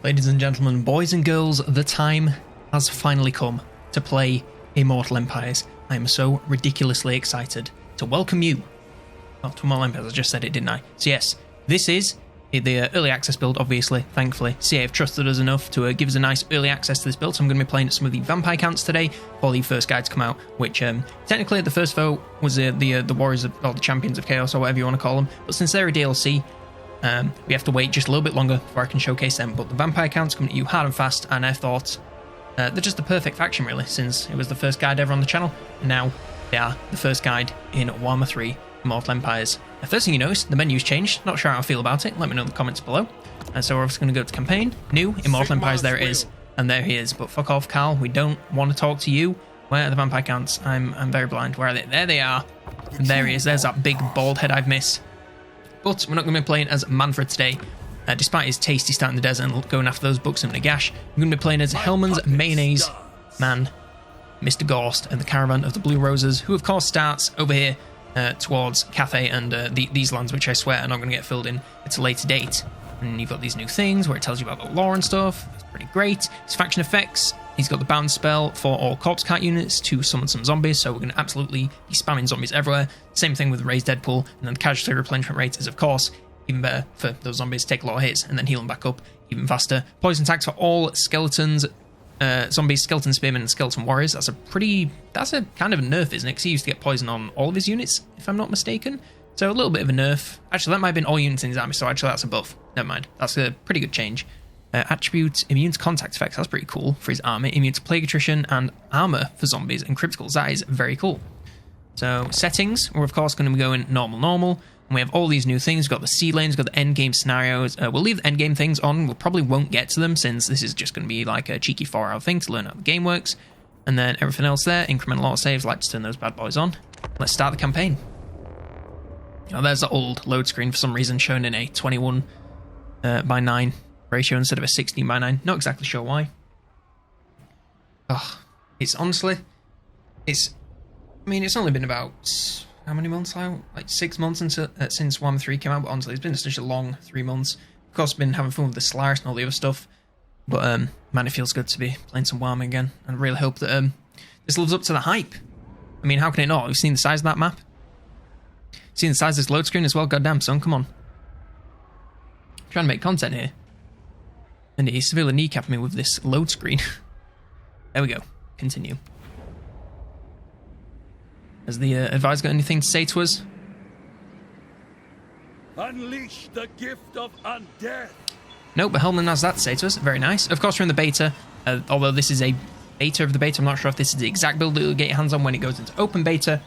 Ladies and gentlemen, boys and girls, the time has finally come to play Immortal Empires. I am so ridiculously excited to welcome you. Oh, to Immortal Empires, I just said it, didn't I? So yes, this is the early access build, obviously, thankfully. CA have trusted us enough to give us a nice early access to this build, so I'm going to be playing some of the vampire counts today for the first guide to come out, which technically the first vote was the Warriors of, or the Champions of Chaos, or whatever you want to call them, but since they're a DLC, we have to wait just a little bit longer before I can showcase them. But the vampire counts coming at you hard and fast, and I thought they're just the perfect faction, really, since it was the first guide ever on the channel, and now they are the first guide in Warhammer 3 Immortal Empires. The first thing you notice, the menu's changed. Not sure how I feel about it. Let me know in the comments below. And so we're obviously going to go to campaign. New, Immortal Empires, there it is. And there he is. But fuck off, Carl. We don't want to talk to you. Where are the vampire counts? I'm very blind. Where are they? There they are. And there he is. There's that big bald head I've missed. But we're not going to be playing as Manfred today. Despite his tasty start in the desert and going after those books in Nagash, we're going to be playing as Helman's mayonnaise man, Mr. Ghorst, and the Caravan of the Blue Roses, who of course starts over here towards Cathay and these lands, which I swear are not going to get filled in at a later date. And you've got these new things where it tells you about the lore and stuff. It's pretty great. His faction effects, he's got the bound spell for all corpse cart units to summon some zombies, so we're going to absolutely be spamming zombies everywhere. Same thing with Raised Deadpool, and then the casualty replenishment rate is of course even better for those zombies to take a lot of hits and then heal them back up even faster. Poison attacks for all skeletons, zombies, skeleton spearmen, and skeleton warriors. That's a kind of a nerf, isn't it? Because he used to get poison on all of his units, if I'm not mistaken. So a little bit of a nerf. Actually, that might have been all units in his army, so actually that's a buff. Never mind. That's a pretty good change. Attributes, immune to contact effects, that's pretty cool for his army. Immune to plague attrition and armor for zombies and criticals. That is very cool. So settings, we're of course going to be going normal. And we have all these new things. We've got the seed lanes, we've got the end game scenarios. We'll leave the end game things on. We probably won't get to them since this is just going to be like a cheeky 4-hour thing to learn how the game works. And then everything else there, incremental auto saves, like to turn those bad boys on. Let's start the campaign. Oh, there's the old load screen for some reason shown in a 21 by 9 ratio instead of a 16 by 9. Not exactly sure why. Oh, it's honestly, it's only been about, how many months now? Like 6 months since Warhammer 3 came out, but honestly, it's been such a long 3 months. Of course, I've been having fun with the Solaris and all the other stuff, but man, it feels good to be playing some Warhammer again, and I really hope that this lives up to the hype. I mean, how can it not? You've seen the size of that map? Seen the size of this load screen as well? Goddamn, son, come on. I'm trying to make content here. And he severely kneecapped me with this load screen. There we go. Continue. Has the advisor got anything to say to us? Unleash the gift of undeath. Nope, but Helman has that to say to us. Very nice. Of course, we're in the beta. Although this is a beta of the beta, I'm not sure if this is the exact build that you'll get your hands on when it goes into open beta.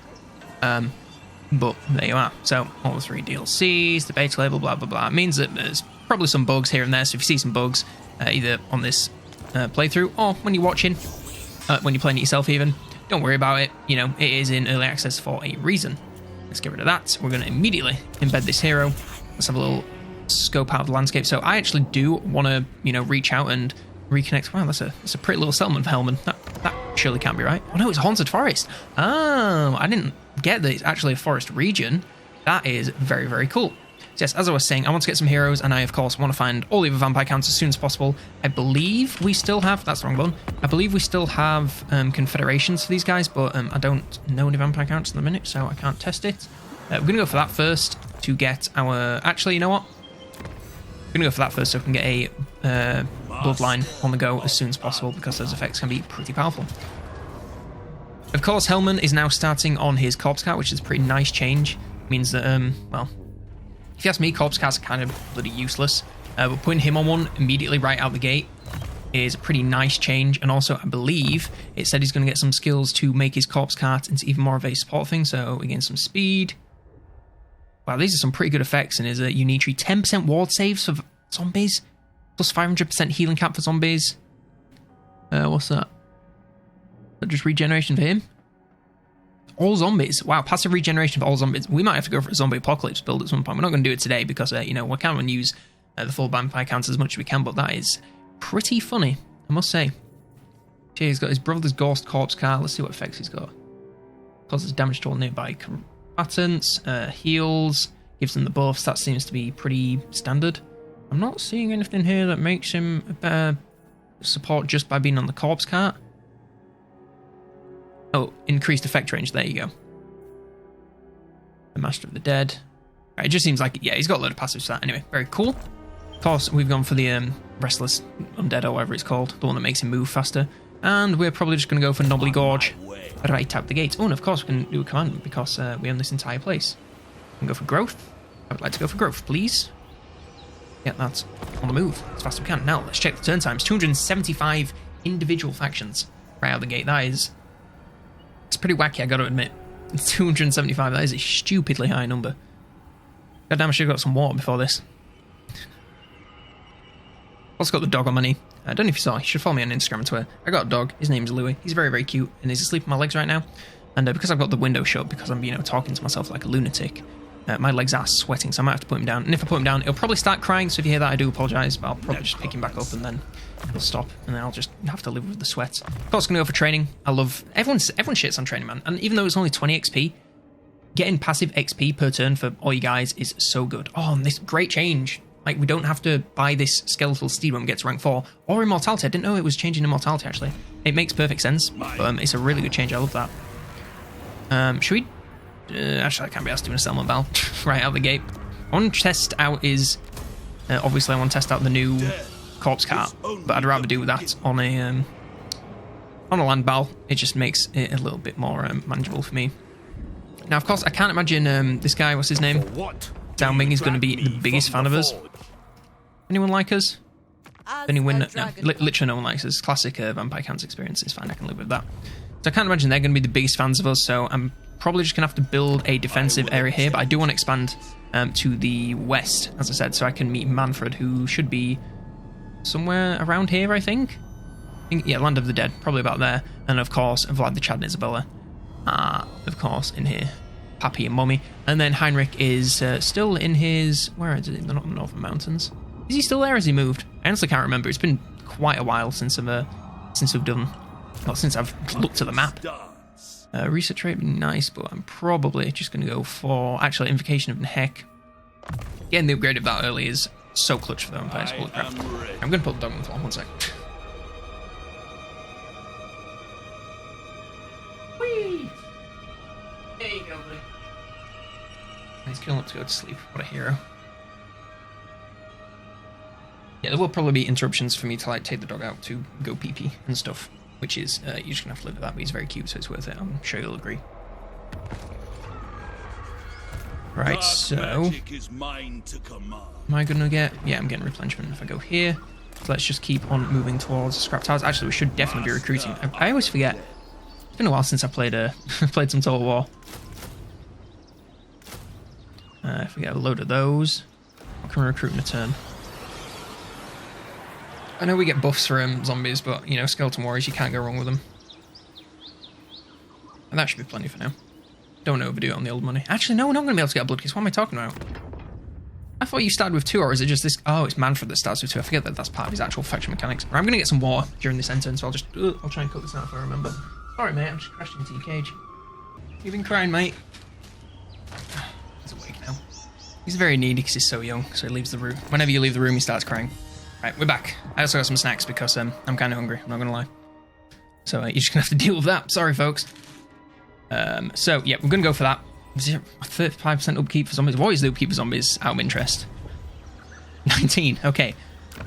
But there you are. So, all the 3 DLCs, the beta label, blah, blah, blah. It means that there's probably some bugs here and there. So if you see some bugs, either on this playthrough or when you're watching, when you're playing it yourself even, don't worry about it. You know, it is in early access for a reason. Let's get rid of that. We're going to immediately embed this hero. Let's have a little scope out of the landscape. So I actually do want to, reach out and reconnect. Wow, that's a pretty little settlement for Helman. That surely can't be right. Oh no, it's a haunted forest. Oh, I didn't get that it's actually a forest region. That is very, very cool. So yes, as I was saying, I want to get some heroes, and I, of course, want to find all the other vampire counts as soon as possible. I believe we still have... That's the wrong one. I believe we still have confederations for these guys, but I don't know any vampire counts in the minute, so I can't test it. We're going to go for that first to get our... Actually, you know what? We're going to go for that first so we can get a bloodline on the go as soon as possible, because those effects can be pretty powerful. Of course, Helman is now starting on his corpse cart, which is a pretty nice change. It means that, well... If you ask me, corpse carts are kind of bloody useless, but putting him on one immediately right out the gate is a pretty nice change, and also I believe it said he's going to get some skills to make his corpse cart into even more of a support thing, so we gain some speed. Wow, these are some pretty good effects in his unique tree. 10% ward saves for zombies, plus 500% healing cap for zombies. What's that? Is that just regeneration for him? All zombies. Wow, passive regeneration for all zombies. We might have to go for a zombie apocalypse build at some point. We're not going to do it today because, we can't use the full vampire counts as much as we can, but that is pretty funny, I must say. Okay, he's got his brother's Ghorst corpse cart. Let's see what effects he's got. Causes damage to all nearby combatants, heals, gives them the buffs. That seems to be pretty standard. I'm not seeing anything here that makes him a better support just by being on the corpse cart. Oh, increased effect range. There you go. The Master of the Dead. Right, it just seems like, yeah, he's got a load of passive stat. Anyway, very cool. Of course, we've gone for the Restless Undead or whatever it's called. The one that makes him move faster. And we're probably just going to go for Knobbly Gorge. Right out the gate. Oh, and of course we can do a commandment because we own this entire place. We can go for growth. I would like to go for growth, please. Yeah, that's on the move as fast as we can. Now, let's check the turn times. 275 individual factions right out the gate. That is... It's pretty wacky, I got to admit. 275, that is a stupidly high number. Goddamn, I should have got some water before this. Also got the dog on my knee. I don't know if you saw, you should follow me on Instagram and Twitter. I got a dog, his name's Louis. He's very, very cute, and he's asleep on my legs right now. And because I've got the window shut, because I'm, talking to myself like a lunatic, my legs are sweating, so I might have to put him down. And if I put him down, he'll probably start crying, so if you hear that, I do apologise, but I'll probably just pick him back up, and then he'll stop, and then I'll just have to live with the sweat. Of course, I'm going to go for training. I love... Everyone shits on training, man. And even though it's only 20 XP, getting passive XP per turn for all you guys is so good. Oh, and this great change. Like, we don't have to buy this skeletal steed when we get to rank 4. Or immortality. I didn't know it was changing immortality, actually. It makes perfect sense. But it's a really good change. I love that. Should we... actually, I can't be asked doing a settlement battle right out the gate. I want to test out is... obviously, I want to test out the new corpse cart. But I'd rather do that on a land battle. It just makes it a little bit more manageable for me. Now, of course, I can't imagine this guy, what's his name? Downbing is going to be the biggest fan of us. Anyone like us? Anyone? No, literally no one likes us. Classic Vampire Counts experience. It's fine, I can live with that. So I can't imagine they're going to be the biggest fans of us, so I'm probably just going to have to build a defensive area here, but I do want to expand to the west, as I said, so I can meet Manfred, who should be somewhere around here, I think. Yeah, Land of the Dead, probably about there. And of course, Vlad the Chad and Isabella are, of course, in here. Pappy and Mommy. And then Heinrich is still in his... Where is it? They're not in the Northern Mountains. Is he still there? Has he moved? I honestly can't remember. It's been quite a while since we've done... Well, since I've looked at the map. Research rate would be nice, but I'm probably just going to go for... Actually, Invocation of Nehek. Getting the upgrade of that early is so clutch for the vampires. Holy crap. I'm going to put the dog on the floor. One sec. Whee! There you go, buddy. He's killing up to go to sleep. What a hero. Yeah, there will probably be interruptions for me to like take the dog out to go pee-pee and stuff, which is, you're just going to have to live with that, but he's very cute, so it's worth it. I'm sure you'll agree. Right, so... Am I going to get... Yeah, I'm getting replenishment if I go here. So let's just keep on moving towards Scrap Towers. Actually, we should definitely be recruiting. I always forget. It's been a while since I played played some Total War. If we get a load of those, I can recruit in a turn. I know we get buffs for zombies, but, Skeleton Warriors, you can't go wrong with them. And that should be plenty for now. Don't overdo it on the old money. Actually, no, we're not going to be able to get a blood kiss. What am I talking about? I thought you started with 2, or is it just this... Oh, it's Manfred that starts with 2. I forget that that's part of his actual faction mechanics. Right, I'm going to get some water during this end turn, so I'll try and cut this out if I remember. Sorry, mate, I'm just crashed into your cage. You've been crying, mate. He's awake now. He's very needy because he's so young, so he leaves the room. Whenever you leave the room, he starts crying. Right, we're back. I also got some snacks because I'm kind of hungry, I'm not going to lie. So you're just going to have to deal with that. Sorry, folks. So, yeah, we're going to go for that. 35% upkeep for zombies. What is the upkeep for zombies out of interest? 19, okay.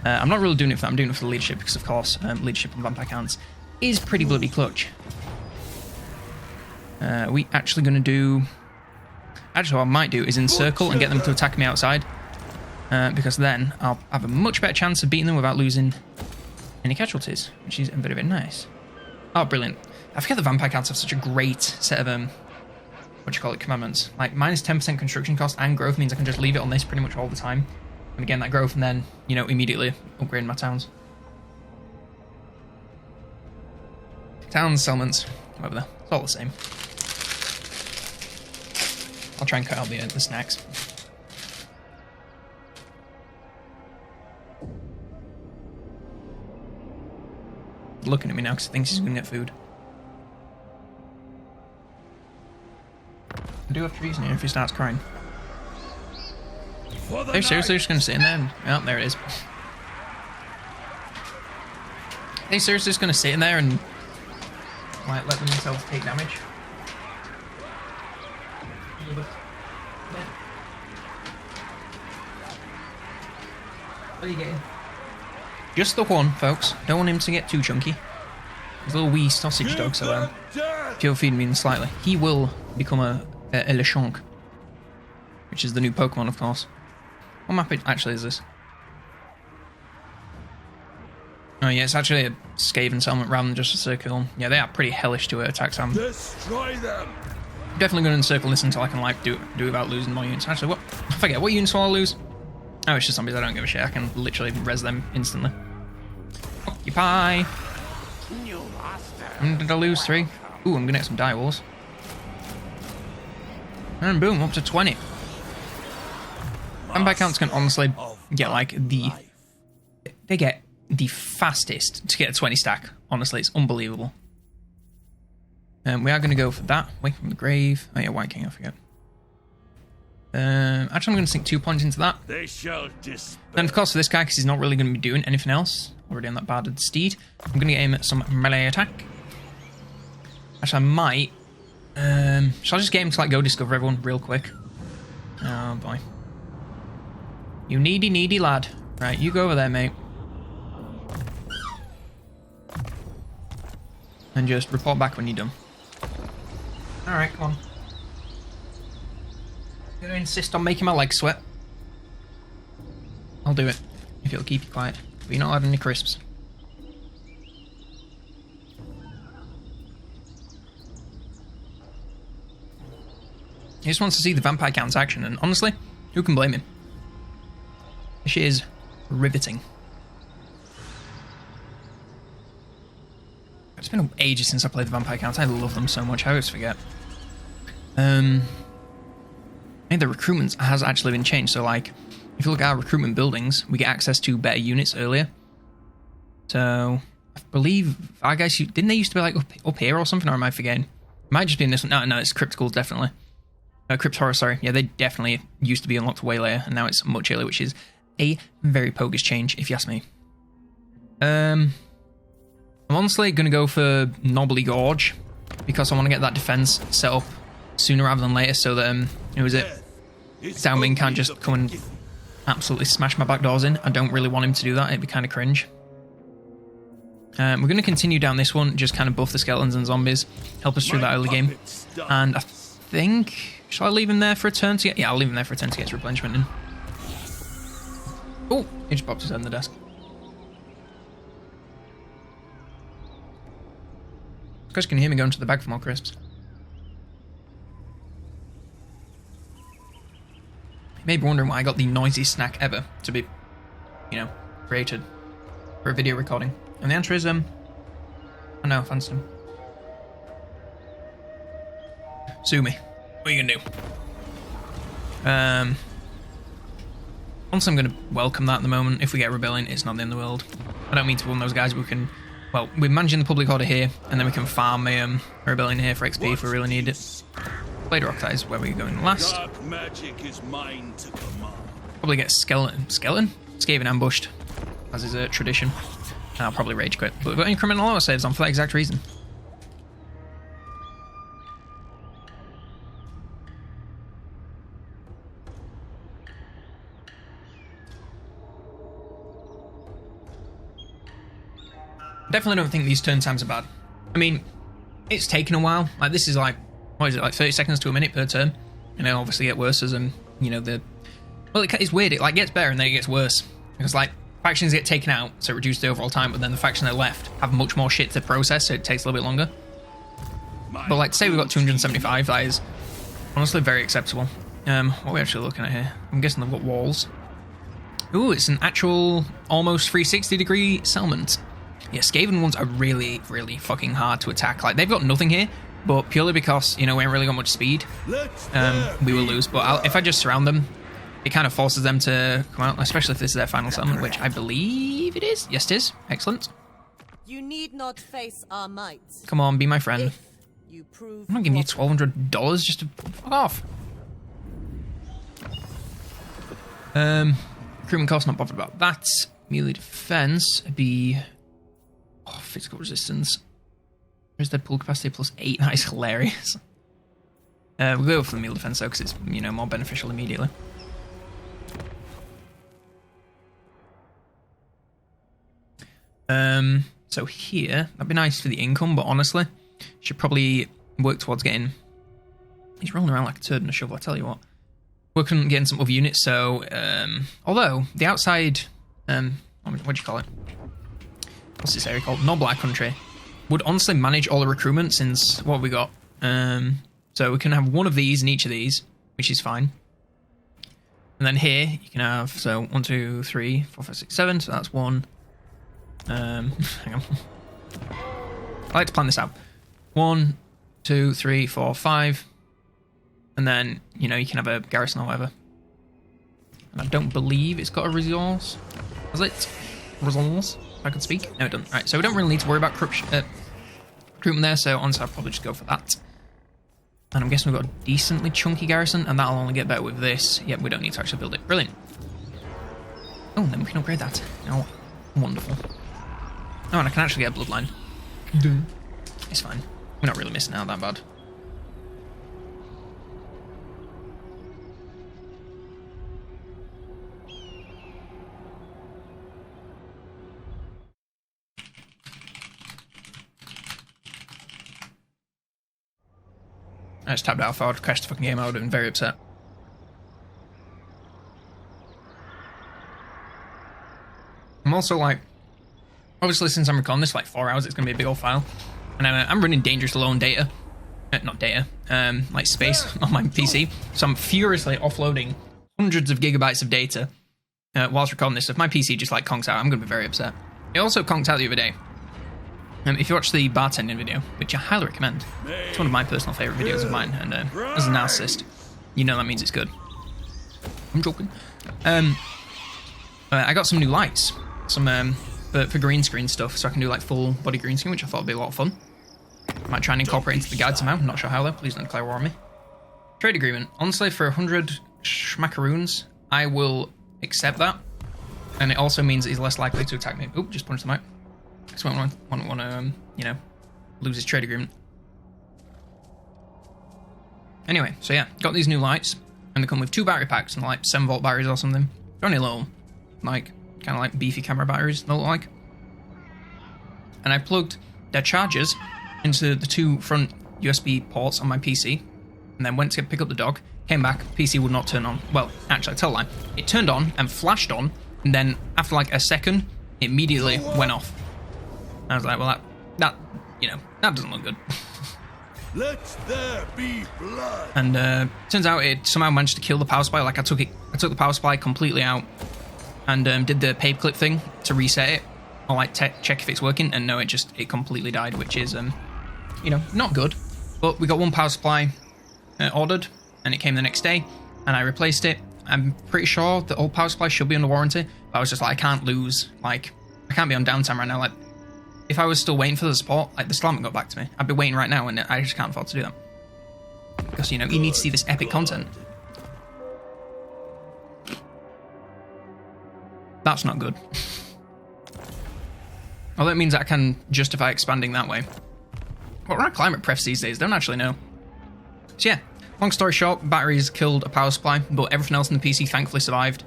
I'm not really doing it for that. I'm doing it for the leadership because, of course, leadership on Vampire Counts is pretty bloody clutch. We actually going to do... Actually, what I might do is encircle and get them to attack me outside. Because then I'll have a much better chance of beating them without losing any casualties, which is very, very nice. Oh, brilliant. I forget the Vampire Counts have such a great set of, commandments. Like, minus 10% construction cost and growth means I can just leave it on this pretty much all the time. And again, that growth and then, immediately upgrading my towns. Towns, settlements, whatever. It's all the same. I'll try and cut out the snacks. Looking at me now because he thinks he's going to get food. I do have to reason here if he starts crying. for the They're seriously just going to sit in there? Oh, there it is. They seriously just going to sit in there and like let themselves take damage? What are you getting? Just the one, folks. Don't want him to get too chunky. He's a little wee sausage dog, so if you'll feed him slightly, he will become a Lechonk, which is the new Pokemon, of course. What map actually is this? Oh yeah, it's actually a Skaven settlement rather than just a circle. Yeah, they are pretty hellish to attack Sam. Destroy them. I'm definitely going to encircle this until I can like do it without losing more units. Actually, what? I forget what units will I lose? Oh, it's just zombies. I don't give a shit. I can literally res them instantly. Occupy. Did I lose 3? Ooh, I'm gonna get some die walls. And boom, up to 20. Vampire counts can honestly get like they get the fastest to get a 20 stack. Honestly, it's unbelievable. We are gonna go for that. Wake from the grave. Oh yeah, White King, I forget. Actually, I'm gonna sink 2 points into that. They shall despair. And of course for this guy, because he's not really gonna be doing anything else. Already on that barded steed. I'm gonna aim at some melee attack. Actually, I might. Shall I just get him to like go discover everyone real quick? Oh boy. You needy lad. Right, you go over there, mate. And just report back when you're done. Alright, come on. I'm gonna insist on making my legs sweat. I'll do it, if it'll keep you quiet. But you're not having any crisps. He just wants to see the vampire counts action, and honestly, who can blame him? This shit is riveting. It's been ages since I played the vampire counts. I love them so much. I always forget. I think the recruitment has actually been changed. So, like, if you look at our recruitment buildings, we get access to better units earlier. So, I believe, I guess, didn't they used to be like up here or something, or am I forgetting? It might just be in this one. No, it's Crypticals, definitely. Crypt Horror, sorry. Yeah, they definitely used to be unlocked way later, and now it's much earlier, which is a very bogus change, if you ask me. I'm honestly going to go for Knobbly Gorge, because I want to get that defense set up sooner rather than later, so that, who is it? Zhao Ming can't just come and absolutely smash my back doors in. I don't really want him to do that. It'd be kind of cringe. We're going to continue down this one, just kind of buff the skeletons and zombies, help us through that early game. And I think... Shall I leave him there for a turn to get... Yeah, I'll leave him there for a turn to get his replenishment in. Oh, he just popped his head on the desk. You guys can hear me going to the bag for more crisps. You may be wondering why I got the noisiest snack ever to be, you know, created for a video recording. And the answer is, oh no, fancy him. Sue me. What are you gonna do? Honestly, I'm gonna welcome that at the moment. If we get rebellion, it's not the end of the world. I don't mean to be one of those guys we can... Well, we're managing the public order here, and then we can farm a rebellion here for XP if we really need it. Blade Rock, that is where we're going last. Dark magic is mine to command. Probably get Skeleton? Skaven ambushed, as is a tradition. I'll probably rage quit. But we've got incremental auto saves on for that exact reason. Definitely don't think these turn times are bad. I mean, it's taken a while. Like, this is like, what is it, like 30 seconds to a minute per turn? And it'll obviously get worse as, you know, the... Well, it's weird. It, like, gets better and then it gets worse. Because, like, factions get taken out, so it reduces the overall time, but then the faction that are left have much more shit to process, so it takes a little bit longer. But, like, say we've got 275, that is honestly very acceptable. What are we actually looking at here? I'm guessing they've got walls. Ooh, it's an actual almost 360-degree settlement. Yeah, Skaven ones are really, really fucking hard to attack. Like, they've got nothing here, but purely because, you know, we haven't really got much speed, we will lose. But if I just surround them, it kind of forces them to come out, especially if this is their final settlement, which I believe it is. Yes, it is. Excellent. You need not face our might. Come on, be my friend. You prove I'm not giving you $1,200 just to fuck off. Recruitment cost, not bothered about that. Melee defense would be physical resistance. Where's their pull capacity +8? That is hilarious. We'll go for the melee defense though, because it's more beneficial immediately. So here, that'd be nice for the income, but honestly, should probably work towards getting. He's rolling around like a turd in a shovel, I tell you what. Working on getting some other units, so although the outside what do you call it? What's this area called? Noblar country would honestly manage all the recruitment, since what have we got? So we can have one of these in each of these, which is fine. And then here you can have 1, 2, 3, 4, 5, 6, 7, so that's 1. Hang on. I like to plan this out. 1, 2, 3, 4, 5. And then, you can have a garrison or whatever. And I don't believe it's got a resource. Was it? Resource? If I could speak? No, it doesn't. Right, so we don't really need to worry about recruitment there, so honestly, I'll probably just go for that. And I'm guessing we've got a decently chunky garrison, and that'll only get better with this. Yep, we don't need to actually build it. Brilliant. Oh, then we can upgrade that. Oh, wonderful. Oh, and I can actually get a bloodline. It's fine. We're not really missing out that bad. I just tapped out. If I would have crashed the fucking game, I would have been very upset. I'm also like, obviously since I'm recording this for like 4 hours, it's going to be a big old file. And I'm running dangerous low on data. Not data, like space on my PC. So I'm furiously offloading hundreds of gigabytes of data whilst recording this. So if my PC just like conks out, I'm going to be very upset. It also conked out the other day. If you watch the bartending video, which I highly recommend, it's one of my personal favourite videos of mine, and as a narcissist, you know that means it's good. I'm joking. I got some new lights, for green screen stuff, so I can do like full body green screen, which I thought would be a lot of fun. Might try and incorporate into the guide somehow. I'm not sure how though. Please don't declare war on me. Trade agreement. Honestly, for 100 schmackaroons, I will accept that, and it also means that he's less likely to attack me. Oop, just punched him out. So I won't want to, lose his trade agreement. Anyway, so yeah, got these new lights, and they come with 2 battery packs and like 7-volt batteries or something. They're only little, like, kind of like beefy camera batteries, they look like. And I plugged their chargers into the 2 front USB ports on my PC, and then went to pick up the dog, came back, PC would not turn on. Well, actually, I tell a lie. It turned on and flashed on, and then after like a second, it immediately went off. I was like, well, that doesn't look good. Let there be blood. And turns out it somehow managed to kill the power supply. Like I took the power supply completely out, and did the paperclip thing to reset it, or like check if it's working. And no, it completely died, which is not good. But we got 1 power supply ordered, and it came the next day, and I replaced it. I'm pretty sure the old power supply should be under warranty. But I was just like, I can't lose. Like I can't be on downtime right now. Like, if I was still waiting for the support, like, they still haven't got back to me. I'd be waiting right now, and I just can't afford to do that. Because, you need to see this epic content. That's not good. Well, that means I can justify expanding that way. What are our climate prefs these days? Don't actually know. So yeah, long story short, batteries killed a power supply, but everything else in the PC thankfully survived.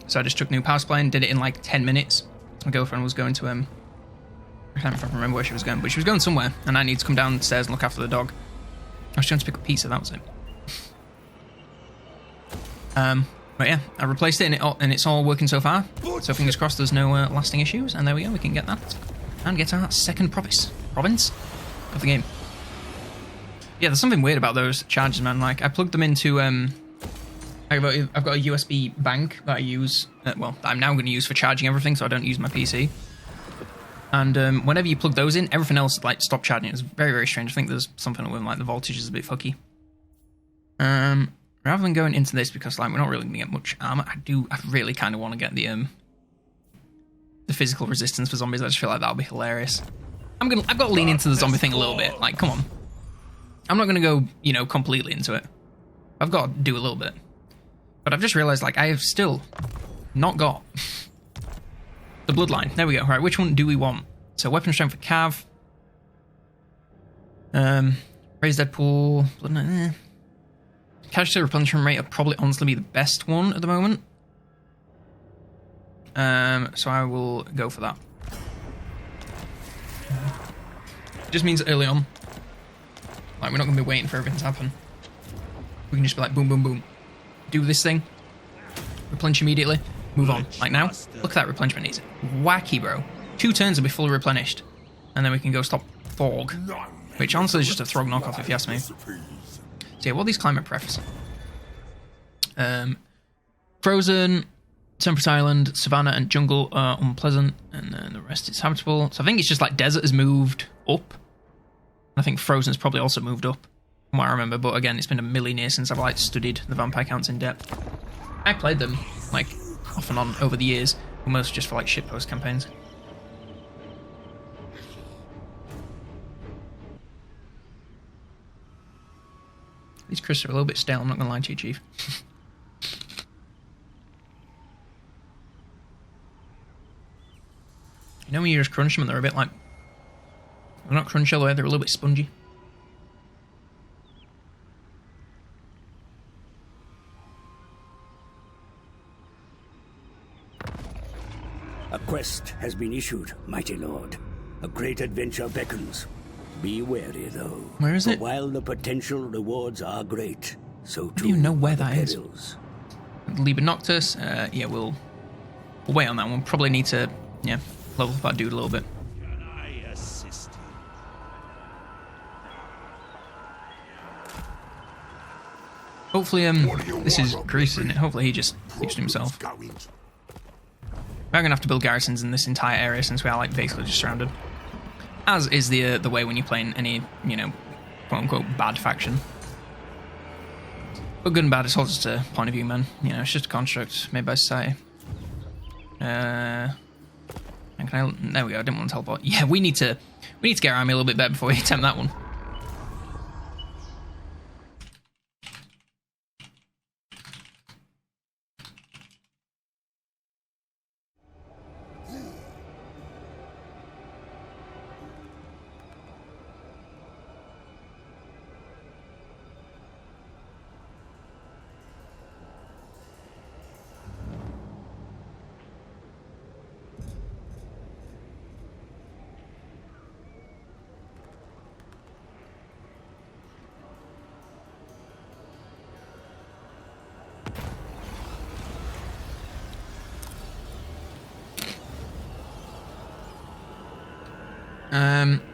So I just took a new power supply and did it in like 10 minutes. My girlfriend was going to, I can't remember where she was going, but she was going somewhere, and I need to come downstairs and look after the dog. I was trying to pick up pizza, that was it. But yeah, I replaced it, and it's all working so far. So fingers crossed there's no lasting issues, and there we go, we can get that. And get our second province of the game. Yeah, there's something weird about those chargers, man. Like, I plugged them into, I've got a USB bank that I use, that I'm now going to use for charging everything, so I don't use my PC. And whenever you plug those in, everything else like stopped charging. It's very, very strange. I think there's something with like the voltage is a bit fucky. Rather than going into this, because like we're not really going to get much armor, I really kind of want to get the physical resistance for zombies. I just feel like that'll be hilarious. I've got to lean into the zombie thing a little bit. Like, come on. I'm not going to go, completely into it. I've got to do a little bit. But I've just realized, like, I have still not got. The bloodline. There we go. Right, which one do we want? So weapon strength for Cav. Raise Deadpool. Bloodline. Casualty replenishment rate would probably honestly be the best one at the moment. So I will go for that. It just means early on, like, we're not going to be waiting for everything to happen. We can just be like, boom, boom, boom. Do this thing. Replenish immediately. Move on. Like now, look at that replenishment. It's wacky, bro. 2 turns will be fully replenished. And then we can go stop Fog. Which honestly is just a Throg knockoff, if you ask me. So yeah, what are these climate prefs? Frozen, Temperate Island, Savannah, and Jungle are unpleasant, and then the rest is habitable. So I think it's just like Desert has moved up. I think Frozen's probably also moved up, from what I remember. But again, it's been a million years since I've like studied the vampire counts in depth. I played them like off and on over the years, but mostly just for like shitpost campaigns. These crisps are a little bit stale, I'm not going to lie to you, Chief. You know when you just crunch them and they're a bit like... They're not crunchy all the way, they're a little bit spongy. A quest has been issued, mighty lord. A great adventure beckons. Be wary, though. Where is it? For while the potential rewards are great, so too I don't even know where are the that is. perils. Liber Noctis, yeah, we'll wait on that one. Probably need to, yeah, level up our dude a little bit. Can I assist you? Hopefully, this is Greece, isn't it? Hopefully he just keeps to himself. We're going to have to build garrisons in this entire area since we are, like, basically just surrounded. As is the way when you're playing any, you know, quote-unquote bad faction. But good and bad, it's all just a point of view, man. You know, it's just a construct made by society. And there we go, I didn't want to teleport. Yeah, we need to get our army a little bit better before we attempt that one.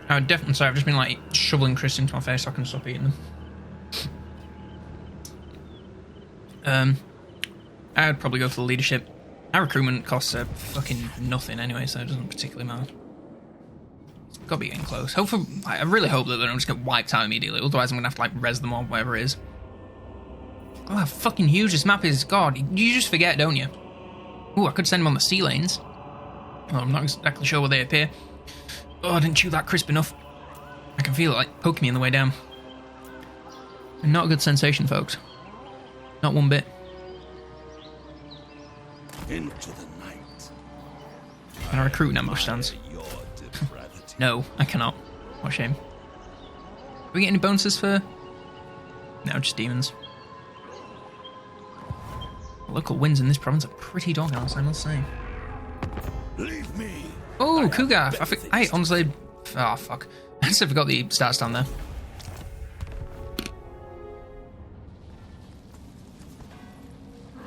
I would definitely say I've just been like shoveling crisps into my face so I can stop eating them. I would probably go for the leadership. Our recruitment costs are fucking nothing anyway, so it doesn't particularly matter. It's got to be getting close. Hopefully, I really hope that they don't just get wiped out immediately. Otherwise, I'm gonna have to like res them or whatever it is. Oh, how fucking huge this map is! God, you just forget, don't you? Ooh, I could send them on the sea lanes. Well, I'm not exactly sure where they appear. Oh, I didn't chew that crisp enough. I can feel it like poking me on the way down. Not a good sensation, folks. Not one bit. Into the night. Can I recruit an ambush stance? No, I cannot. What a shame. Do we get any bonuses for... No, just demons. Local wins in this province are pretty dog-ass, I must say. Leave me. Oh, Cougar! I honestly... Oh, fuck. I just forgot the stats down there.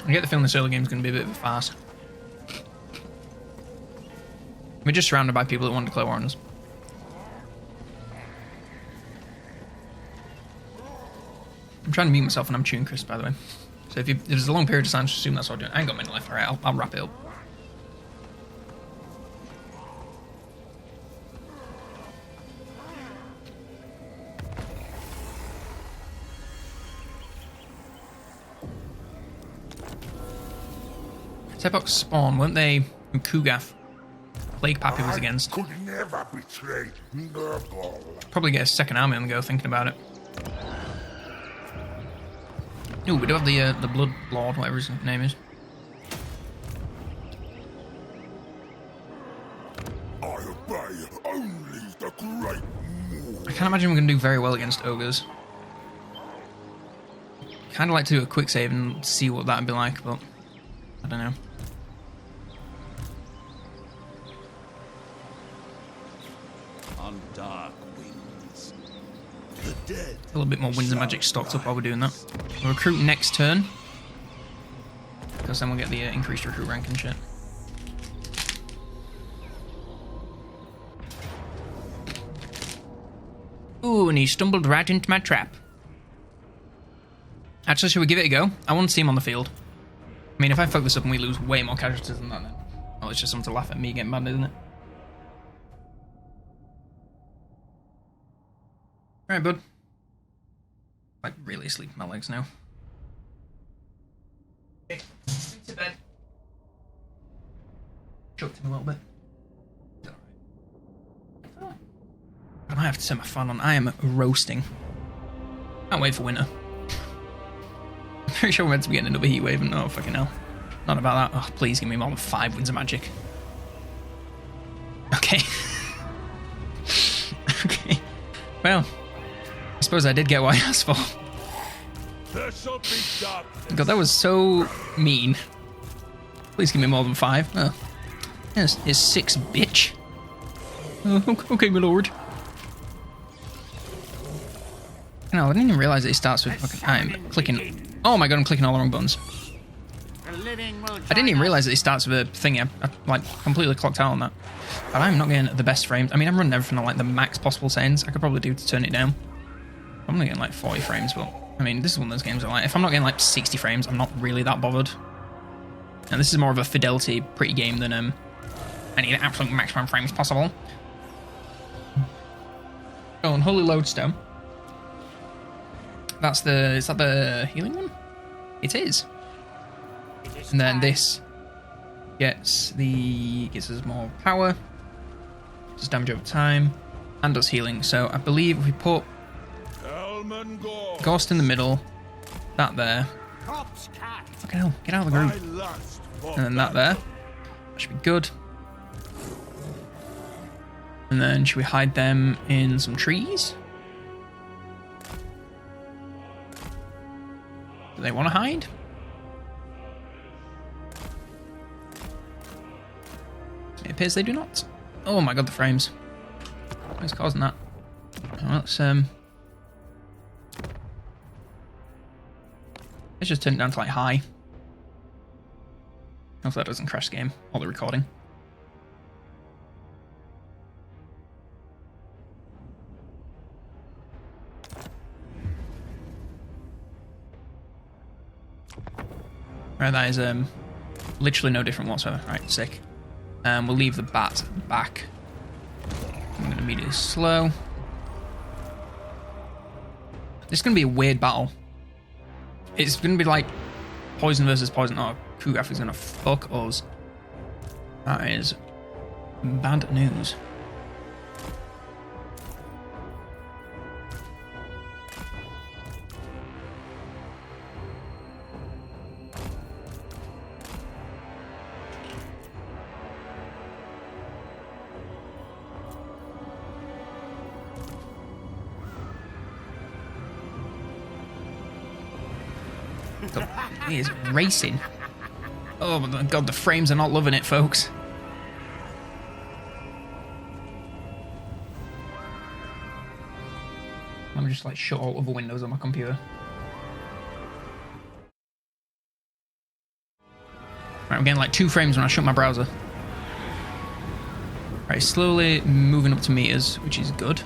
I get the feeling this early game is going to be a bit of a farce. We're just surrounded by people that want to declare war on us. I'm trying to mute myself and I'm chewing crisp, by the way. So if there's a long period of time, just assume that's what I'm doing. I ain't got many left. Alright, I'll wrap it up. Tepok spawn, weren't they? Who Kugaf Plague Pappy was against. Could never betray Nurgle. Probably get a second army on the go thinking about it. Ooh, we do have the Blood Lord, whatever his name is. by only the great I can't imagine we're going to do very well against ogres. Kind of like to do a quick save and see what that'd be like, but I don't know. on dark winds. The dead. A little bit more winds and magic stocked up while we're doing that. We'll recruit next turn. Because then we'll get the increased recruit rank and shit. Ooh, and he stumbled right into my trap. Actually, should we give it a go? I want to see him on the field. I mean, if I fuck this up and we lose way more casualties than that, then... Oh, it's just something to laugh at me getting mad, isn't it? Alright, bud. Like, really asleep in my legs now. Okay, to bed. Choked him a little bit. I might have to turn my fan on. I am roasting. Can't wait for winter. I'm pretty sure we're meant to be getting another heat wave, and oh fucking hell. Not about that. Oh, please give me more than 5 winds of magic. Okay. Okay. Well, I suppose I did get what I asked for. There shall be darkness. God, that was so mean. Please give me more than 5. Oh. Yes, it's 6, bitch. Oh, okay, my lord. No, I didn't even realise that it starts with fucking... I'm clicking... Oh my god, I'm clicking all the wrong buttons. I didn't even realise that it starts with a thingy. I like completely clocked out on that. But I'm not getting the best frames. I mean, I'm running everything on like the max possible settings. I could probably do to turn it down. I'm only getting like 40 frames, but I mean, this is one of those games where like, if I'm not getting like 60 frames, I'm not really that bothered. And this is more of a fidelity pretty game than I need absolute maximum frames possible. Oh, and Holy Lodestone. That's the... Is that the healing one? It is. And then this gets us more power, does damage over time, and does healing. So I believe if we put Helman Ghorst. Ghorst in the middle, that there. Fucking hell, get out of the group. And then that there. That should be good. And then should we hide them in some trees? Do they want to hide? It appears they do not. Oh my god, the frames. What's causing that? Well, let's just turn it down to like high. Hopefully that doesn't crash the game or the recording. Right, that is literally no different whatsoever. Right, sick. We'll leave the bat back. I'm going to immediately slow. This is going to be a weird battle. It's going to be like poison versus poison. Oh, Kugath is going to fuck us. That is bad news. He is racing. Oh my god, the frames are not loving it, folks. Let me just like shut all other windows on my computer. Right, I'm getting like 2 frames when I shut my browser. Right, slowly moving up to meters, which is good.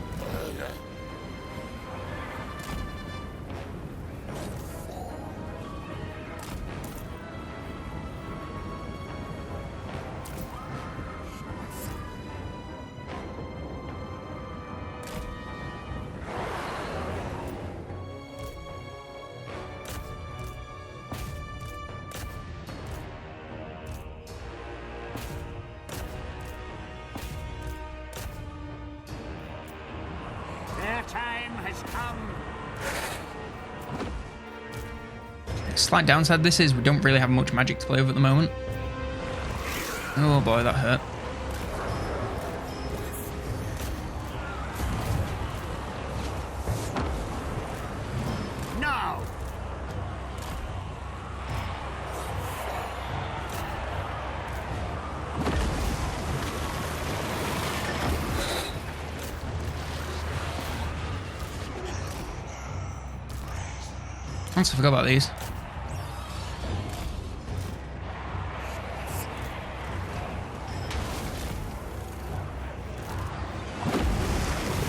Slight downside this is we don't really have much magic to play with at the moment. Oh boy, that hurt. Honestly, I forgot about these.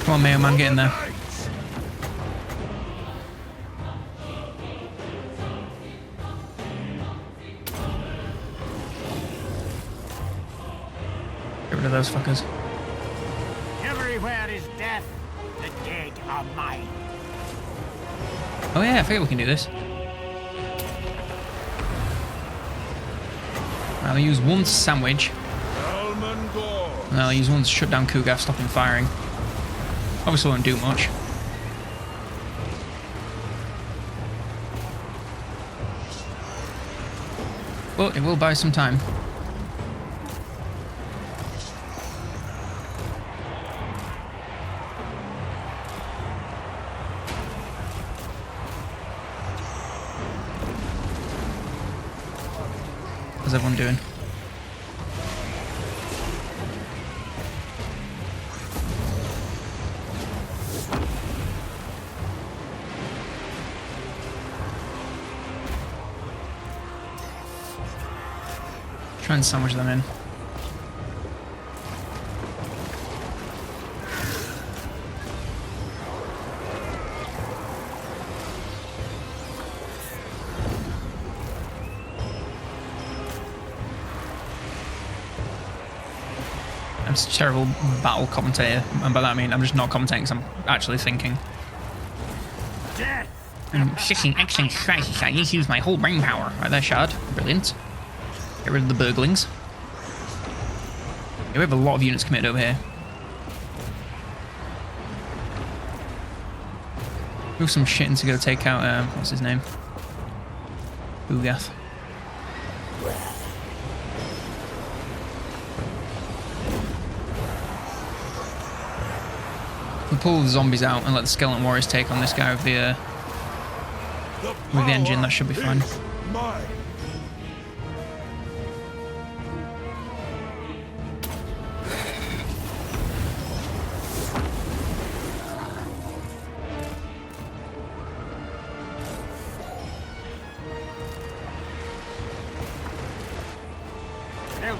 Come on, Mayo Man, get in there. Get rid of those fuckers. Everywhere is death. The dead are mine. Oh yeah, I forget we can do this. I'll use one to sandwich. Helman Ghorst. And I'll use one to shut down Kugath, stop him firing. Obviously won't do much. But it will buy some time. How's everyone doing? Try and sandwich them in. I'm just a terrible battle commentator, and by that I mean I'm just not commentating because I'm actually thinking. Death. I'm fixing excellent strategies. I need to use my whole brain power. Right there, Shard. Brilliant. Get rid of the burglings. Yeah, we have a lot of units committed over here. Move some shit in to go take out, what's his name? Kugath. We'll pull the zombies out and let the skeleton warriors take on this guy with the engine. That should be fine. Mine.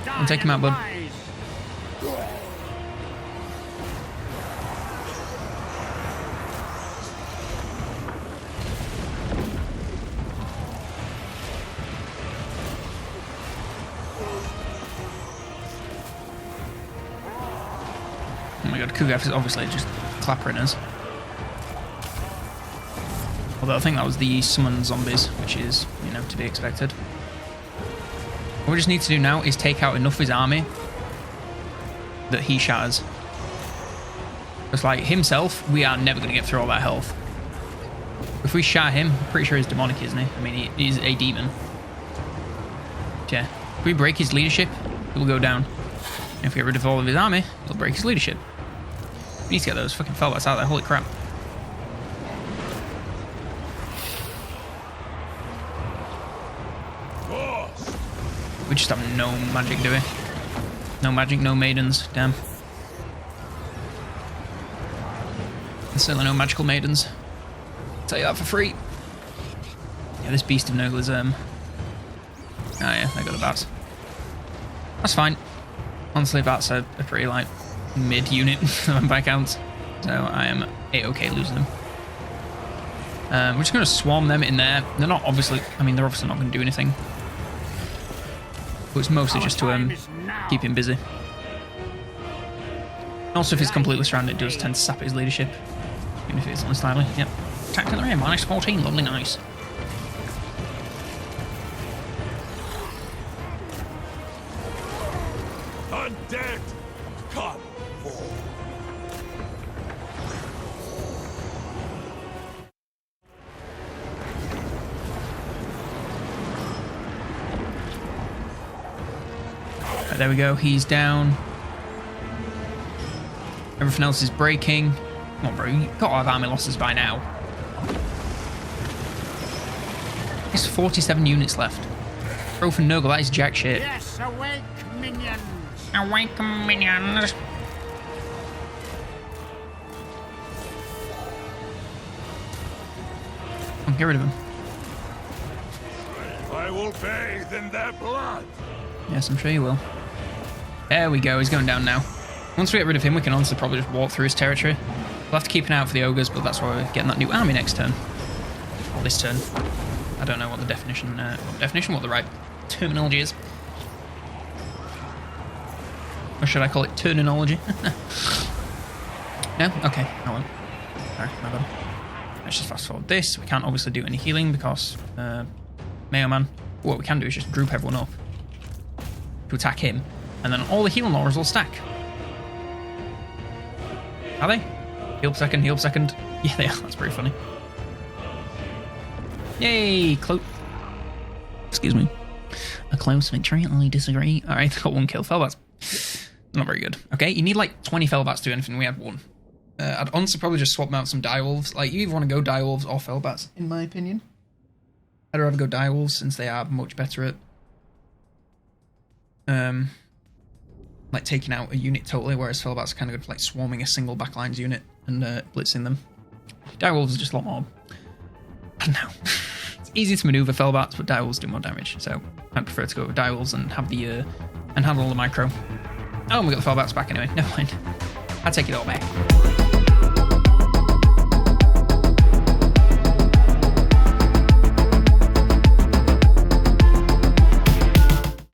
I'll take him out, bud. Oh my god, Kugath is obviously just clappering us. Although I think that was the summoned zombies, which is, you know, to be expected. What we just need to do now is take out enough of his army that he shatters. Just like himself, we are never going to get through all that health. If we shatter him, I'm pretty sure he's demonic, isn't he? I mean, he is a demon. Yeah. If we break his leadership, he'll go down. And if we get rid of all of his army, he'll break his leadership. We need to get those fucking felbats out there. Holy crap. Ghorst. We just have no magic, do we? No magic, no maidens. Damn. And certainly no magical maidens. I'll tell you that for free. Yeah, this beast of Nurgle is, Oh yeah, I got a bat. That's fine. Honestly, bats are a pretty, like, mid-unit by counts. So I am A-okay losing them. We're just going to swarm them in there. They're not obviously... I mean, they're obviously not going to do anything. But it's mostly just to keep him busy. Also, if he's completely surrounded, it does tend to sap his leadership. Even if it's only slightly. Yep. Attack to the rear, minus 14. Lovely, nice. Undead. Come forth. Right, there we go. He's down. Everything else is breaking. Come on, bro. You've got to have army losses by now. There's 47 units left. Bro, for Nurgle, that is jack shit. Yes, awake, minions. Awake, minions. Oh, get rid of him. I will bathe in their blood. Yes, I'm sure you will. There we go, he's going down now. Once we get rid of him, we can honestly probably just walk through his territory. We'll have to keep an eye out for the ogres, but that's why we're getting that new army next turn. Or this turn. I don't know what the what the right terminology is. Or should I call it terminology? No? Okay, I won't. Sorry, my bad. Let's just fast forward this. We can't obviously do any healing because Mayo Man. What we can do is just group everyone up to attack him, and then all the healing auras will stack. Are they? Heal second, heal second. Yeah, they are. That's pretty funny. Yay! Excuse me. A close victory. I disagree. Alright, got 1 kill. Fellbats. Not very good. Okay, you need like 20 Fellbats to do anything. We had 1. I'd honestly probably just swap them out some direwolves. Like, you either want to go direwolves or Fellbats, in my opinion. I'd rather go direwolves since they are much better at like taking out a unit totally, whereas Fellbats are kind of good for like swarming a single backlines unit and blitzing them. Direwolves are just a lot more, I don't know. It's easy to maneuver Fellbats, but direwolves do more damage, so I'd prefer to go with direwolves and have the and handle all the micro. Oh, and we got the Fellbats back anyway. Never mind. I'll take it all back.